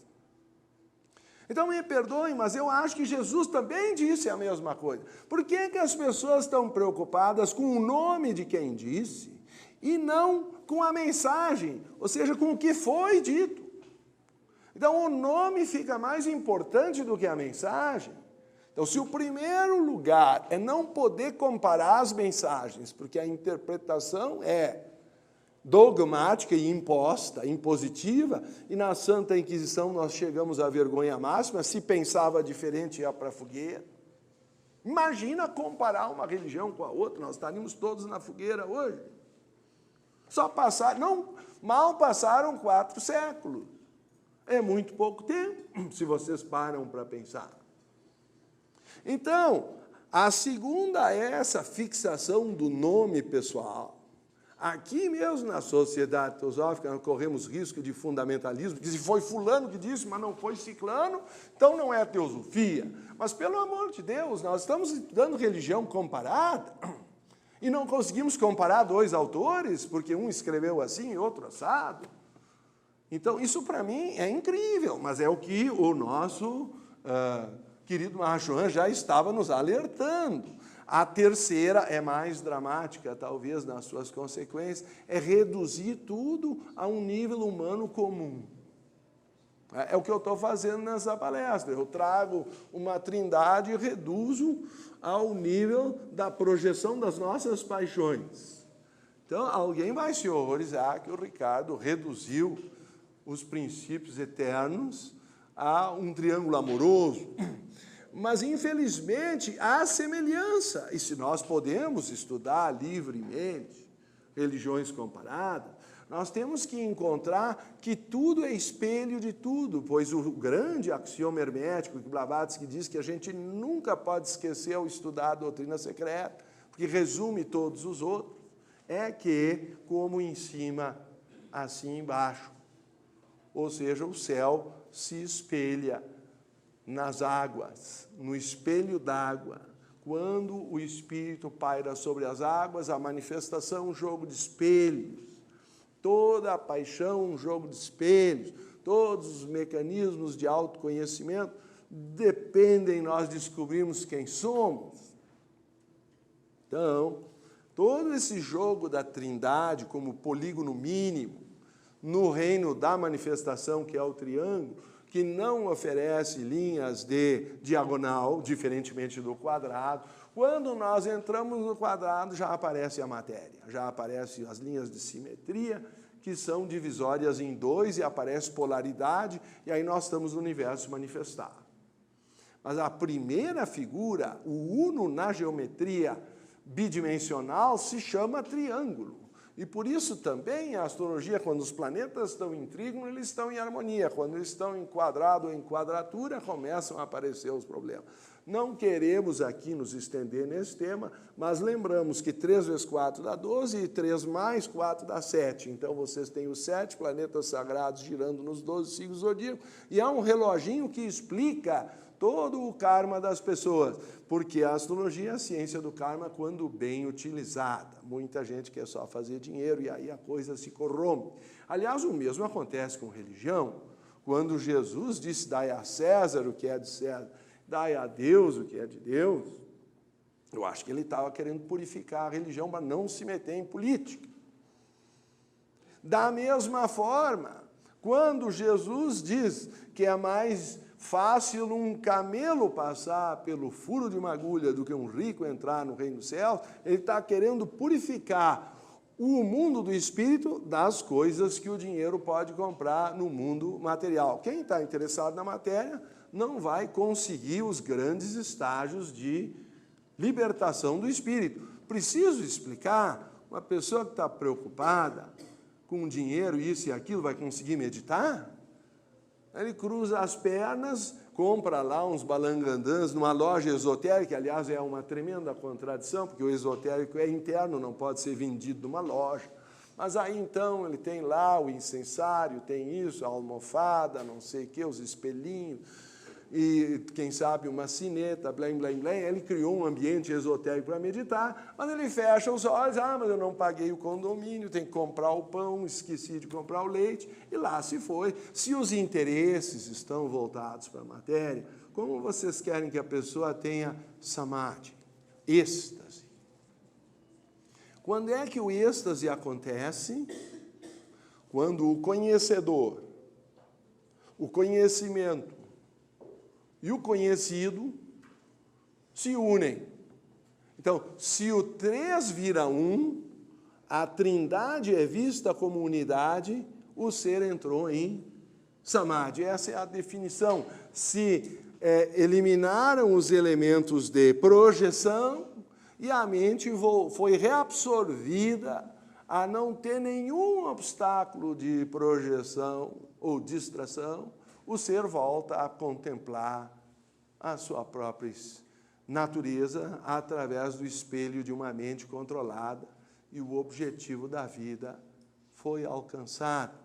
Então me perdoem, mas eu acho que Jesus também disse a mesma coisa. Por que as pessoas estão preocupadas com o nome de quem disse e não com a mensagem, ou seja, com o que foi dito? Então, o nome fica mais importante do que a mensagem. Então, se o primeiro lugar é não poder comparar as mensagens, porque a interpretação é dogmática e imposta, impositiva, e na Santa Inquisição nós chegamos à vergonha máxima, se pensava diferente ia para a fogueira. Imagina comparar uma religião com a outra, nós estaríamos todos na fogueira hoje. Mal passaram 4 séculos. É muito pouco tempo, se vocês param para pensar. Então, a segunda é essa fixação do nome pessoal. Aqui mesmo na sociedade teosófica nós corremos risco de fundamentalismo, porque se foi fulano que disse, mas não foi ciclano, então não é teosofia. Mas, pelo amor de Deus, nós estamos estudando religião comparada e não conseguimos comparar 2 autores, porque um escreveu assim e outro assado. Então, isso para mim é incrível, mas é o que o nosso querido Mahachohan já estava nos alertando. A terceira é mais dramática, talvez, nas suas consequências, é reduzir tudo a um nível humano comum. É o que eu estou fazendo nessa palestra. Eu trago uma trindade e reduzo ao nível da projeção das nossas paixões. Então, alguém vai se horrorizar que o Ricardo reduziu os princípios eternos a um triângulo amoroso. Mas, infelizmente, há semelhança. E se nós podemos estudar livremente religiões comparadas, nós temos que encontrar que tudo é espelho de tudo, pois o grande axioma hermético que Blavatsky diz que a gente nunca pode esquecer ao estudar a doutrina secreta, porque resume todos os outros, é que, como em cima, assim embaixo. Ou seja, o céu se espelha nas águas, no espelho d'água. Quando o Espírito paira sobre as águas, a manifestação é um jogo de espelhos. Toda a paixão um jogo de espelhos. Todos os mecanismos de autoconhecimento dependem de nós descobrirmos quem somos. Então, todo esse jogo da trindade como polígono mínimo, no reino da manifestação, que é o triângulo, que não oferece linhas de diagonal, diferentemente do quadrado. Quando nós entramos no quadrado, já aparece a matéria, já aparecem as linhas de simetria, que são divisórias em 2, e aparece polaridade, e aí nós estamos no universo manifestado. Mas a primeira figura, o uno na geometria bidimensional, se chama triângulo. E por isso também a astrologia, quando os planetas estão em trígono, eles estão em harmonia. Quando eles estão em quadrado ou em quadratura, começam a aparecer os problemas. Não queremos aqui nos estender nesse tema, mas lembramos que 3 vezes 4 dá 12 e 3 mais 4 dá 7. Então, vocês têm os 7 planetas sagrados girando nos 12 signos zodíacos, e há um reloginho que explica todo o karma das pessoas, porque a astrologia é a ciência do karma quando bem utilizada. Muita gente quer só fazer dinheiro e aí a coisa se corrompe. Aliás, o mesmo acontece com religião. Quando Jesus disse, dai a César o que é de César, dai a Deus o que é de Deus, eu acho que ele estava querendo purificar a religião para não se meter em política. Da mesma forma, quando Jesus diz que é mais fácil um camelo passar pelo furo de uma agulha do que um rico entrar no reino dos céus, ele está querendo purificar o mundo do espírito das coisas que o dinheiro pode comprar no mundo material. Quem está interessado na matéria não vai conseguir os grandes estágios de libertação do espírito. Preciso explicar, uma pessoa que está preocupada com dinheiro, isso e aquilo, vai conseguir meditar? Ele cruza as pernas, compra lá uns balangandãs numa loja esotérica, aliás, é uma tremenda contradição, porque o esotérico é interno, não pode ser vendido numa loja. Mas aí, então, ele tem lá o incensário, tem isso, a almofada, não sei o quê, os espelhinhos, e, quem sabe, uma sineta, blém, blém, blém. Ele criou um ambiente esotérico para meditar, mas ele fecha os olhos, mas eu não paguei o condomínio, tem que comprar o pão, esqueci de comprar o leite, e lá se foi. Se os interesses estão voltados para a matéria, como vocês querem que a pessoa tenha samadhi, êxtase? Quando é que o êxtase acontece? Quando o conhecedor, o conhecimento e o conhecido se unem. Então, se o 3 vira 1, a trindade é vista como unidade, o ser entrou em Samadhi. Essa é a definição. Se eliminaram os elementos de projeção e a mente foi reabsorvida a não ter nenhum obstáculo de projeção ou distração, o ser volta a contemplar a sua própria natureza através do espelho de uma mente controlada, e o objetivo da vida foi alcançado.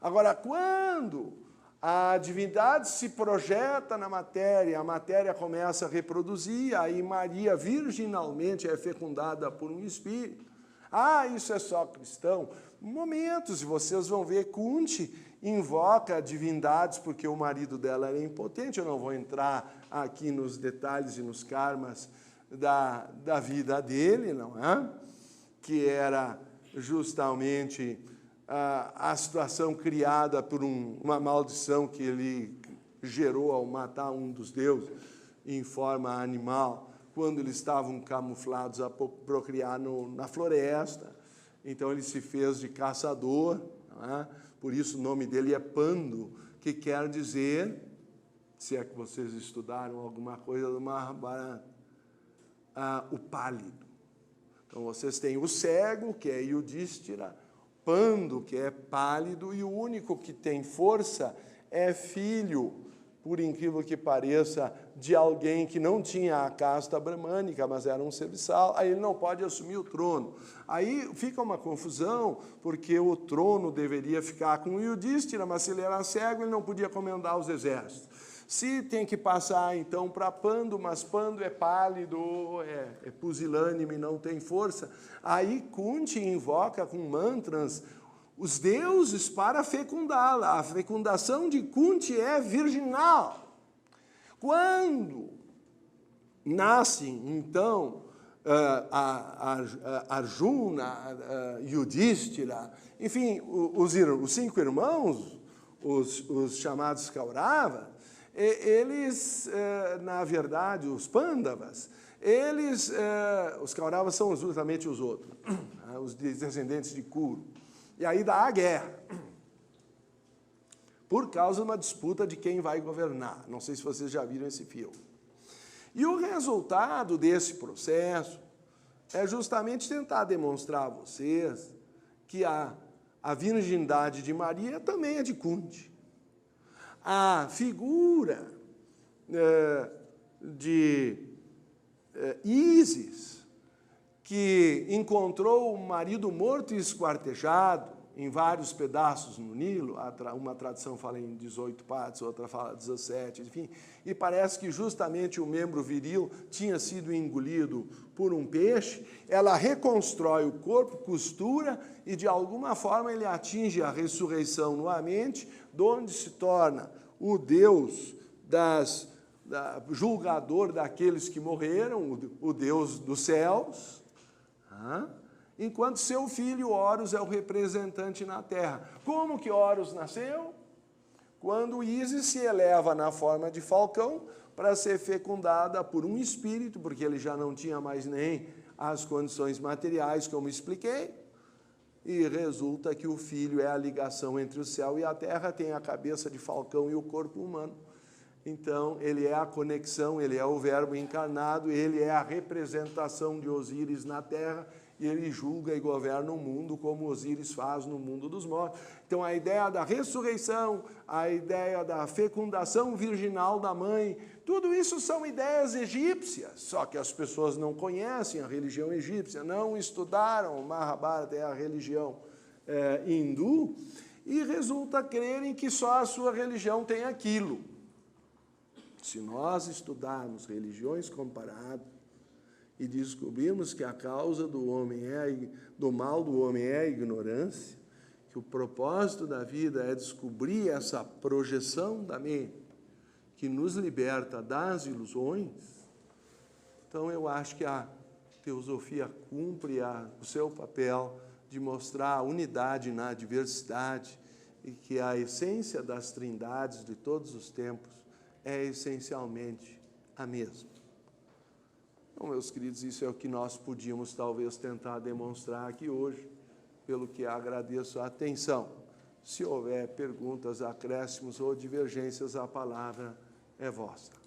Agora, quando a divindade se projeta na matéria, a matéria começa a reproduzir, aí Maria virginalmente é fecundada por um espírito. Ah, isso é só cristão? Momentos, e vocês vão ver, Kunti invoca divindades porque o marido dela era impotente. Eu não vou entrar aqui nos detalhes e nos karmas da vida dele, não é? Que era justamente a situação criada por uma maldição que ele gerou ao matar um dos deuses em forma animal, quando eles estavam camuflados a procriar na floresta. Então ele se fez de caçador, não é? Por isso o nome dele é Pando, que quer dizer, se é que vocês estudaram alguma coisa do Mahabharata, o pálido. Então vocês têm o cego, que é Yudhishthira, Pando, que é pálido, e o único que tem força é filho, por incrível que pareça, de alguém que não tinha a casta bramânica, mas era um serviçal. Aí ele não pode assumir o trono. Aí fica uma confusão, porque o trono deveria ficar com o Yudhishthira, mas se ele era cego, ele não podia comandar os exércitos. Se tem que passar, então, para Pando, mas Pando é pálido, é pusilânime, não tem força, aí Kunti invoca com mantras os deuses para fecundá-la. A fecundação de Kunti é virginal. Quando nasce, então, Arjuna, Yudhishthira, enfim, os 5 irmãos, os chamados Kauravas, eles, na verdade, os Pandavas, os Kauravas são justamente os outros, os descendentes de Kuru. E aí dá a guerra, por causa de uma disputa de quem vai governar. Não sei se vocês já viram esse filme. E o resultado desse processo é justamente tentar demonstrar a vocês que a virgindade de Maria também é de Kunti. A figura de Ísis, que encontrou o marido morto e esquartejado em vários pedaços no Nilo, uma tradição fala em 18 partes, outra fala 17, enfim, e parece que justamente o membro viril tinha sido engolido por um peixe. Ela reconstrói o corpo, costura, e de alguma forma ele atinge a ressurreição nuamente, de onde se torna o Deus julgador daqueles que morreram, o Deus dos céus, enquanto seu filho Horus é o representante na terra. Como que Horus nasceu? Quando Ísis se eleva na forma de falcão para ser fecundada por um espírito, porque ele já não tinha mais nem as condições materiais, como expliquei, e resulta que o filho é a ligação entre o céu e a terra, tem a cabeça de falcão e o corpo humano. Então, ele é a conexão, ele é o verbo encarnado, ele é a representação de Osíris na terra, e ele julga e governa o mundo como Osíris faz no mundo dos mortos. Então, a ideia da ressurreição, a ideia da fecundação virginal da mãe, tudo isso são ideias egípcias, só que as pessoas não conhecem a religião egípcia, não estudaram, o Mahabharata é a religião hindu, e resulta crerem que só a sua religião tem aquilo. Se nós estudarmos religiões comparadas e descobrirmos que a causa do mal do homem é a ignorância, que o propósito da vida é descobrir essa projeção da mente que nos liberta das ilusões, então eu acho que a teosofia cumpre o seu papel de mostrar a unidade na diversidade e que a essência das trindades de todos os tempos é essencialmente a mesma. Então, meus queridos, isso é o que nós podíamos talvez tentar demonstrar aqui hoje, pelo que agradeço a atenção. Se houver perguntas, acréscimos ou divergências, a palavra é vossa.